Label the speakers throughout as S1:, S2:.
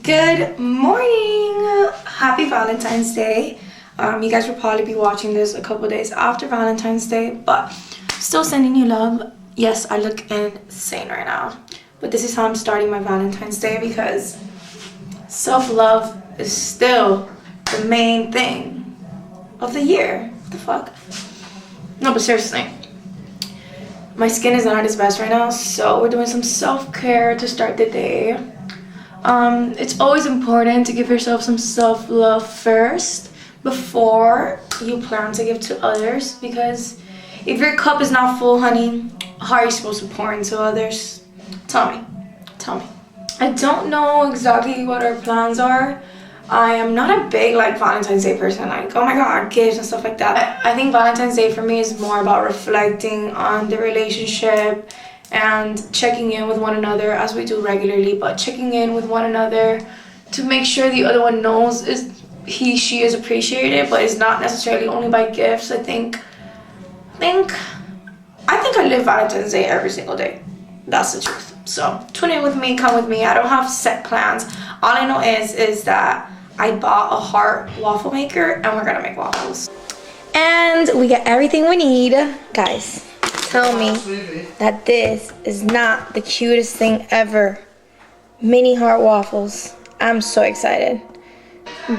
S1: Good morning! Happy Valentine's Day. You guys will probably be watching this a couple days after Valentine's Day, but still sending you love. Yes, I look insane right now, but this is how I'm starting my Valentine's Day because self-love is still the main thing of the year. What the fuck? No, but seriously, my skin is not at its best right now, so we're doing some self-care to start the day. It's always important to give yourself some self-love first before you plan to give to others, because if your cup is not full, honey, how are you supposed to pour into others? Tell me. I don't know exactly what our plans are. I am not a big Valentine's Day person, oh my god, gifts and stuff like that. I think Valentine's Day for me is more about reflecting on the relationship and checking in with one another as we do regularly, but checking in with one another to make sure the other one knows she is appreciated, but it's not necessarily only by gifts. I think I live Valentine's Day every single day. That's the truth. So tune in with me, come with me. I don't have set plans. All I know is that I bought a heart waffle maker and we're gonna make waffles. And we got everything we need. Guys, tell me that this is not the cutest thing ever. Mini heart waffles. I'm so excited.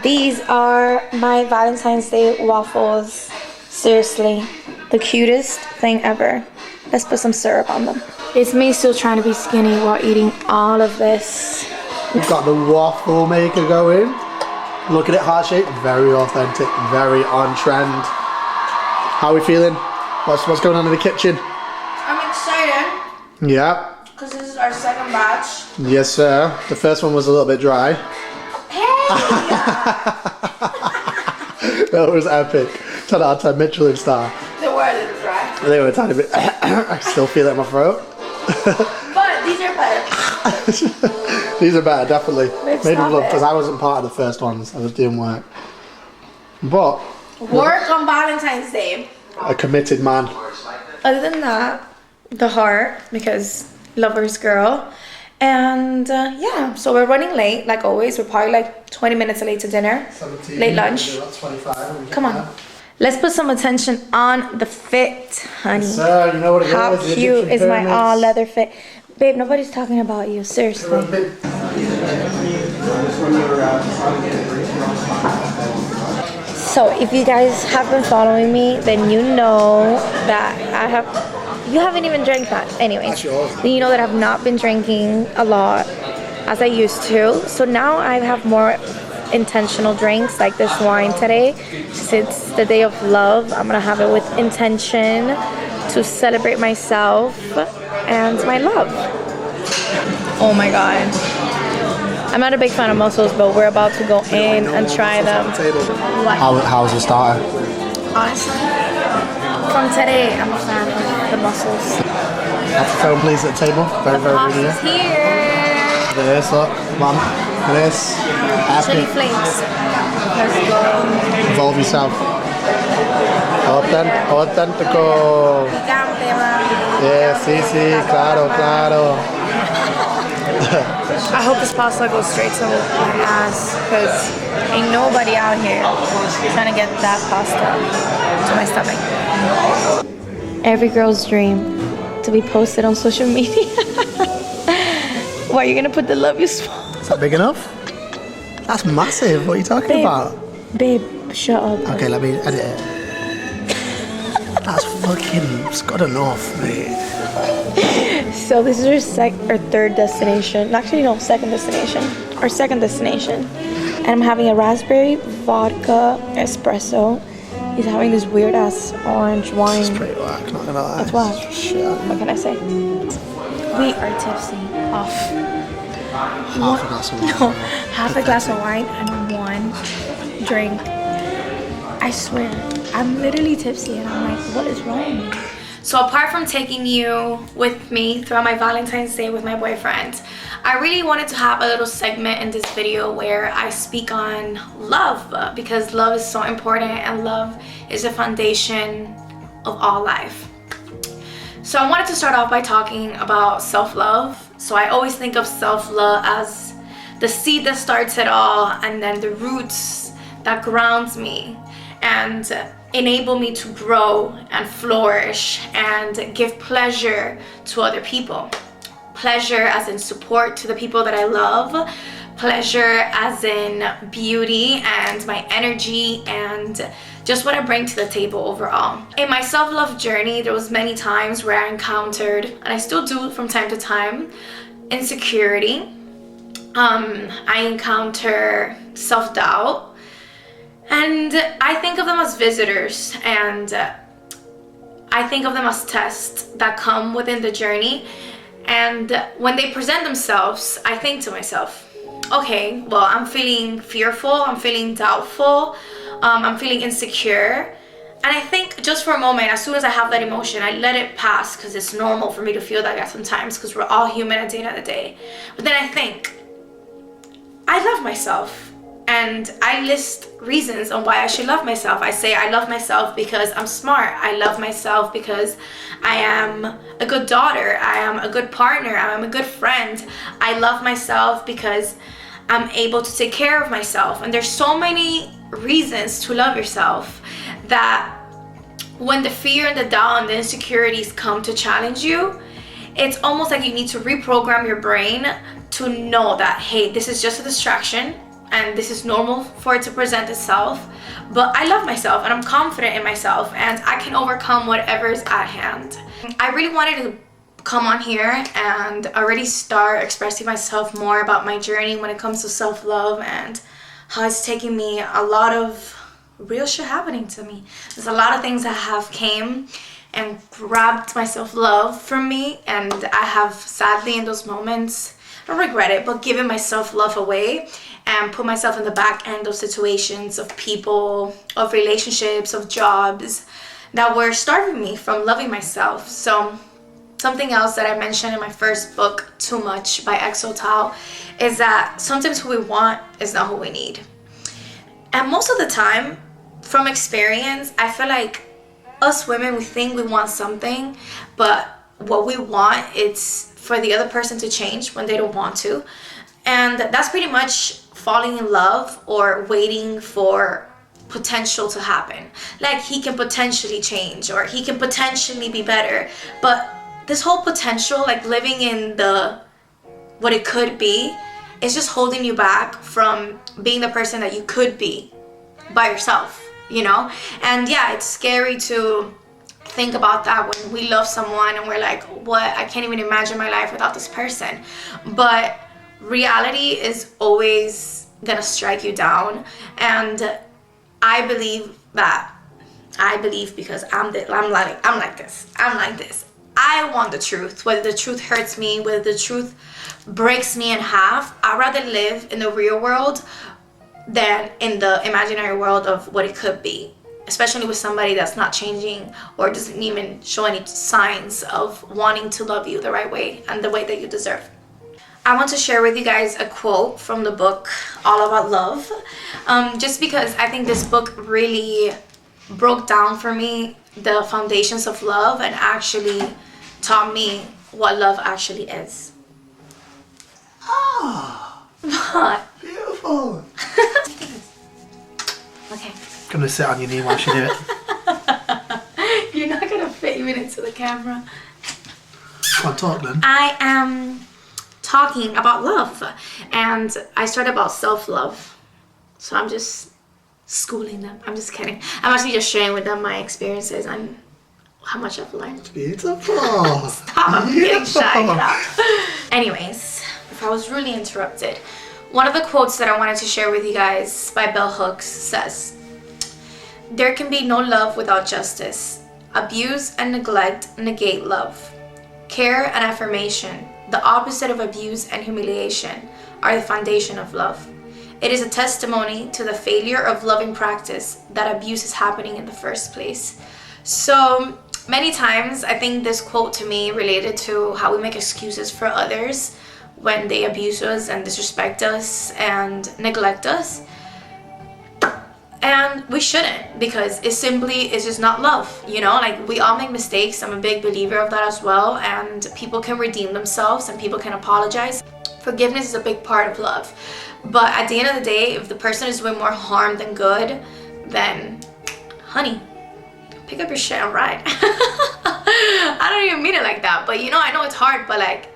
S1: These are my Valentine's Day waffles. Seriously, the cutest thing ever. Let's put some syrup on them. It's me still trying to be skinny while eating all of this.
S2: We've got the waffle maker going. Look at it, heart shape, very authentic, very on trend. How are we feeling? What's going on in the kitchen?
S1: I'm excited.
S2: Yeah.
S1: Because this is our second batch.
S2: Yes, sir. The first one was a little bit dry.
S1: Hey!
S2: That was epic. 10 out of 10 Michelin star.
S1: They were a little dry.
S2: They were a tiny bit. I still feel it in my throat.
S1: But these are better.
S2: These are better, definitely. Maybe
S1: stop
S2: because I wasn't part of the first ones. I was doing work. But
S1: work on Valentine's Day.
S2: A committed man.
S1: Other than that, the heart, because lover's girl. And yeah, so we're running late, like always. We're probably 20 minutes late to dinner.
S2: 17,
S1: late lunch.
S2: 25,
S1: come on. Let's put some attention on the fit, honey.
S2: Yes, sir, you know what it
S1: How
S2: is.
S1: cute is my all leather fit? Babe, nobody's talking about you, seriously. So if you guys have been following me, then you know that you haven't even drank that. Anyways, then you know that I've not been drinking a lot as I used to. So now I have more intentional drinks, like this wine today. Since it's the day of love, I'm gonna have it with intention to celebrate myself and my love. Oh my god. I'm not a big fan of mussels, but we're about to go in and try them. What?
S2: How's the starter?
S1: Honestly, from today, I'm a fan of the mussels.
S2: Have to film please at the table. Very, very good.
S1: Pasta's here.
S2: This, look. Come on. This.
S1: Chili flakes. Let's go.
S2: Involve yourself. Auténtico.
S1: Picante, mami.
S2: Yeah, sí, claro.
S1: I hope this pasta goes straight to my ass, because ain't nobody out here trying to get that pasta to my stomach. Every girl's dream to be posted on social media. Why are you gonna put the love you swallow?
S2: Is that big enough? That's massive. What are you talking about?
S1: Babe, shut up.
S2: Okay, let me edit it. That's it's good enough, mate.
S1: So this is our third destination. Actually, no, second destination. Our second destination. And I'm having a raspberry vodka espresso. He's having this weird ass orange wine.
S2: It's pretty whack, not gonna lie.
S1: It's whack.
S2: Shit.
S1: What can I say? We are tipsy off.
S2: Half a glass of wine.
S1: No, half a glass of wine and one drink. I swear, I'm literally tipsy and I'm like, what is wrong? So apart from taking you with me throughout my Valentine's Day with my boyfriend, I really wanted to have a little segment in this video where I speak on love, because love is so important and love is the foundation of all life. So I wanted to start off by talking about self-love. So I always think of self-love as the seed that starts it all, and then the roots that grounds me and enable me to grow and flourish and give pleasure to other people. Pleasure as in support to the people that I love, pleasure as in beauty and my energy and just what I bring to the table overall. In my self-love journey, there was many times where I encountered, and I still do from time to time, insecurity. I encounter self-doubt, and I think of them as visitors, and I think of them as tests that come within the journey. And when they present themselves, I think to myself, okay, well, I'm feeling fearful, I'm feeling doubtful, I'm feeling insecure. And I think just for a moment, as soon as I have that emotion, I let it pass, because it's normal for me to feel that sometimes, because we're all human at the end of the day. But then I think, I love myself. And I list reasons on why I should love myself. I say I love myself because I'm smart. I love myself because I am a good daughter. I am a good partner. I am a good friend. I love myself because I'm able to take care of myself. And there's so many reasons to love yourself that when the fear and the doubt and the insecurities come to challenge you, it's almost like you need to reprogram your brain to know that, hey, this is just a distraction. And this is normal for it to present itself, but I love myself and I'm confident in myself and I can overcome whatever is at hand. I really wanted to come on here and already start expressing myself more about my journey when it comes to self-love and how it's taking me a lot of real shit happening to me. There's a lot of things that have came and grabbed my self-love from me, and I have sadly in those moments, I don't regret it, but given my self-love away and put myself in the back end of situations, of people, of relationships, of jobs that were starving me from loving myself. So something else that I mentioned in my first book, Too Much by Thal, is that sometimes who we want is not who we need. And most of the time, from experience, I feel like us women, we think we want something, but what we want, it's for the other person to change when they don't want to. And that's pretty much falling in love or waiting for potential to happen. Like, he can potentially change or he can potentially be better. But this whole potential, like living in the what it could be, is just holding you back from being the person that you could be by yourself, you know? And yeah, it's scary to think about that when we love someone and we're like, what? I can't even imagine my life without this person. But reality is always gonna strike you down, and I believe because I'm like this. I want the truth, whether the truth hurts me, whether the truth breaks me in half. I'd rather live in the real world than in the imaginary world of what it could be, especially with somebody that's not changing or doesn't even show any signs of wanting to love you the right way and the way that you deserve. I want to share with you guys a quote from the book All About Love, just because I think this book really broke down for me the foundations of love and actually taught me what love actually is.
S2: Ah,
S1: What?
S2: beautiful.
S1: Okay.
S2: I'm gonna sit on your knee while you do it.
S1: You're not gonna fit even into the camera.
S2: Come on, talk then.
S1: I am talking about love, and I started about self-love, so I'm just schooling them. I'm just kidding. I'm actually just sharing with them my experiences and how much I've learned.
S2: Beautiful.
S1: Stop, I'm getting shy. Get out. Anyways, if I was really interrupted, one of the quotes that I wanted to share with you guys by Bell Hooks says, "There can be no love without justice. Abuse and neglect negate love. Care and affirmation, the opposite of abuse and humiliation, are the foundation of love. It is a testimony to the failure of loving practice that abuse is happening in the first place." So many times I think this quote to me related to how we make excuses for others when they abuse us and disrespect us and neglect us. And we shouldn't, because it simply is just not love, you know? Like, we all make mistakes. I'm a big believer of that as well, and people can redeem themselves and people can apologize Forgiveness is a big part of love. But at the end of the day, if the person is doing more harm than good, then honey, pick up your shit and ride. I don't even mean it like that, but you know, I know it's hard, but like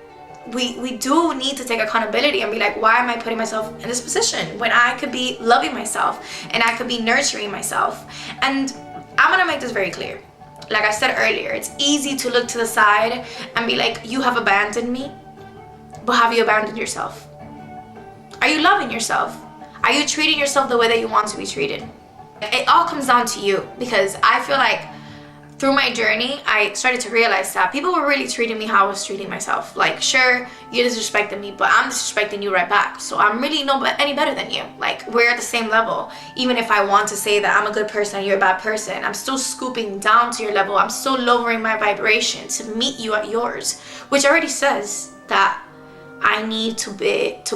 S1: we do need to take accountability and be like, why am I putting myself in this position when I could be loving myself and I could be nurturing myself? And I'm gonna make this very clear. Like I said earlier, it's easy to look to the side and be like, you have abandoned me, but have you abandoned yourself? Are you loving yourself? Are you treating yourself the way that you want to be treated? It all comes down to you, because I feel like through my journey, I started to realize that people were really treating me how I was treating myself. Like, sure, you disrespected me, but I'm disrespecting you right back. So I'm really not any better than you. Like, we're at the same level. Even if I want to say that I'm a good person and you're a bad person, I'm still scooping down to your level. I'm still lowering my vibration to meet you at yours, which already says that I need to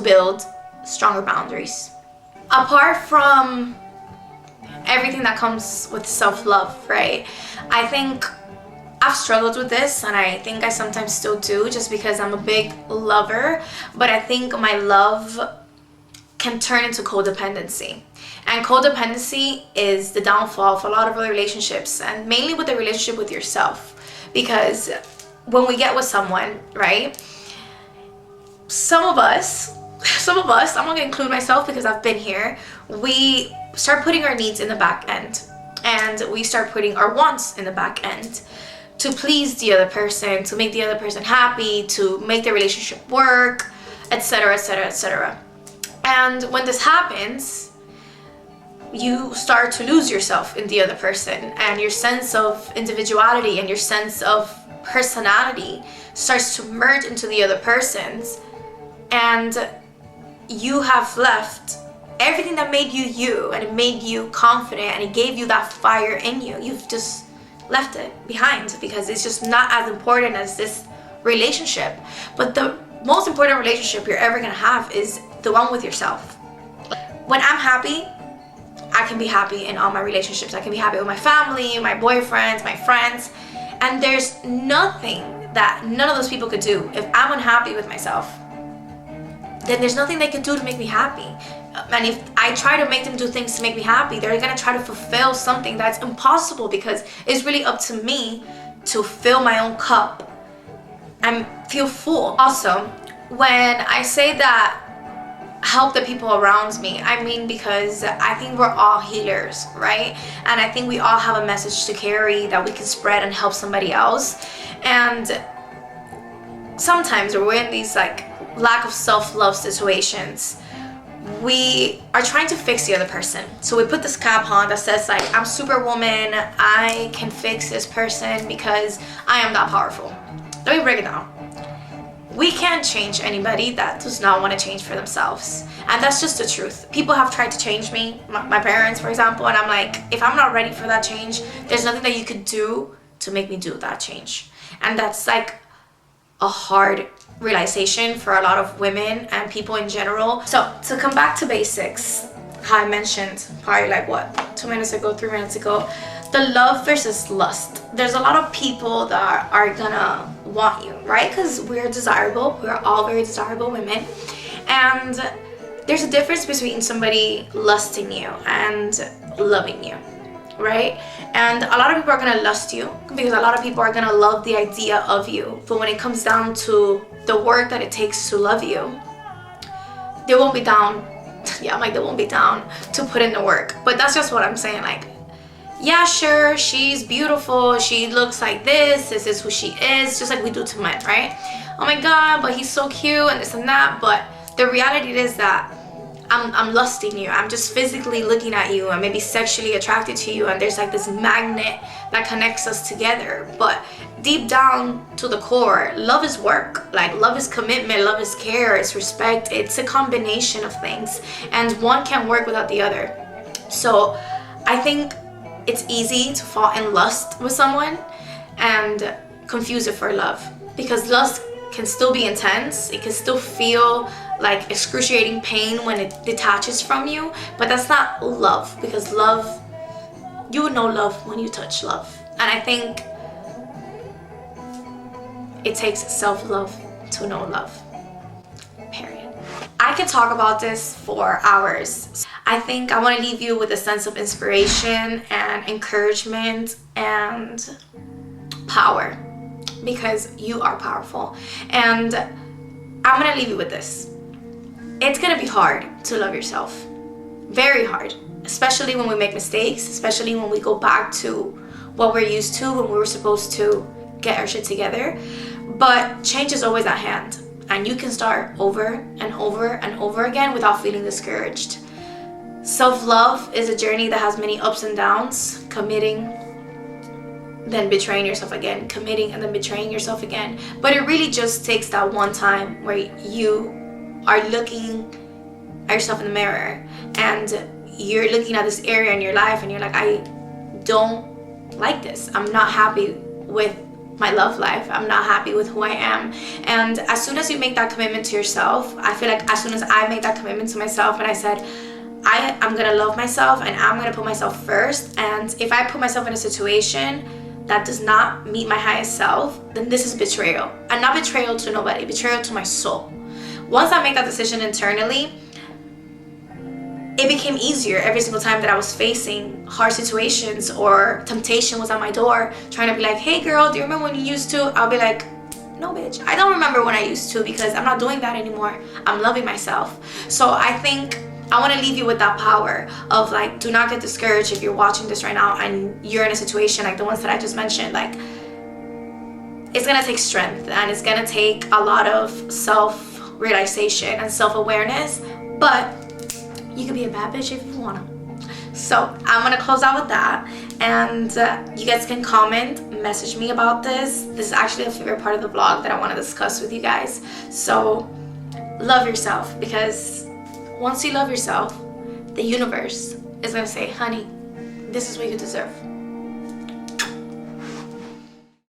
S1: build stronger boundaries. Apart from everything that comes with self-love, right? I think I've struggled with this, and I think I sometimes still do, just because I'm a big lover, but I think my love can turn into codependency. And codependency is the downfall of a lot of other relationships, and mainly with the relationship with yourself. Because when we get with someone, right, some of us, I'm not gonna include myself because I've been here, we start putting our needs in the back end, and we start putting our wants in the back end to please the other person, to make the other person happy, to make the relationship work, etc., etc., etc. And when this happens, you start to lose yourself in the other person, and your sense of individuality and your sense of personality starts to merge into the other person's, and you have left everything that made you you, and it made you confident, and it gave you that fire in you. You've just left it behind because it's just not as important as this relationship. But the most important relationship you're ever gonna have is the one with yourself. When I'm happy, I can be happy in all my relationships. I can be happy with my family, my boyfriends, my friends, and there's nothing that none of those people could do. If I'm unhappy with myself, then there's nothing they could do to make me happy. And if I try to make them do things to make me happy, they're gonna try to fulfill something that's impossible, because it's really up to me to fill my own cup and feel full. Also, when I say that help the people around me, I mean because I think we're all healers, right? And I think we all have a message to carry that we can spread and help somebody else. And sometimes when we're in these like lack of self-love situations, we are trying to fix the other person. So we put this cap on that says like, I'm superwoman, I can fix this person because I am that powerful. Let me break it down. We can't change anybody that does not want to change for themselves. And that's just the truth. People have tried to change me, my parents, for example, and I'm like, if I'm not ready for that change, there's nothing that you could do to make me do that change. And that's like a hard realization for a lot of women and people in general. So to come back to basics, how I mentioned probably like what, 2 minutes ago, 3 minutes ago, the love versus lust. There's a lot of people that are gonna want you, right? Because we're desirable, we're all very desirable women, and there's a difference between somebody lusting you and loving you, right? And a lot of people are gonna lust you because a lot of people are gonna love the idea of you, but when it comes down to the work that it takes to love you, they won't be down. Yeah, I'm like, they won't be down to put in the work. But that's just what I'm saying. Like, yeah, sure, she's beautiful, she looks like this is who she is, just like we do to men, right? Oh my god, but he's so cute and this and that. But the reality is that I'm lusting you. I'm just physically looking at you and maybe sexually attracted to you, and there's like this magnet that connects us together. But deep down to the core, love is work. Like, love is commitment, love is care, it's respect, it's a combination of things, and one can't work without the other. So I think it's easy to fall in lust with someone and confuse it for love, because lust can still be intense. It can still feel like excruciating pain when it detaches from you, but that's not love, because love, you would know love when you touch love. And I think it takes self-love to know love, period. I could talk about this for hours. I think I want to leave you with a sense of inspiration and encouragement and power, because you are powerful. And I'm going to leave you with this. It's going to be hard to love yourself. Very hard. Especially when we make mistakes, especially when we go back to what we're used to when we were supposed to get our shit together. But change is always at hand, and you can start over and over and over again without feeling discouraged. Self-love is a journey that has many ups and downs. Committing, then betraying yourself again, committing and then betraying yourself again. But it really just takes that one time where you are looking at yourself in the mirror and you're looking at this area in your life and you're like, I don't like this. I'm not happy with my love life. I'm not happy with who I am. And as soon as you make that commitment to yourself, I feel like as soon as I made that commitment to myself and I said, I'm gonna love myself and I'm gonna put myself first, and if I put myself in a situation that does not meet my highest self, then this is betrayal. And not betrayal to nobody, betrayal to my soul. Once I make that decision internally, it became easier every single time that I was facing hard situations or temptation was at my door trying to be like, hey girl, do you remember when you used to? I'll be like, no bitch, I don't remember when I used to, because I'm not doing that anymore. I'm loving myself. So I think I want to leave you with that power of like, do not get discouraged if you're watching this right now and you're in a situation like the ones that I just mentioned. Like, it's going to take strength and it's going to take a lot of self-realization and self-awareness, but you can be a bad bitch if you want to. So I'm going to close out with that, and you guys can comment, message me about this. This is actually a favorite part of the vlog that I want to discuss with you guys. So love yourself, because once you love yourself, the universe is going to say, honey, this is what you deserve.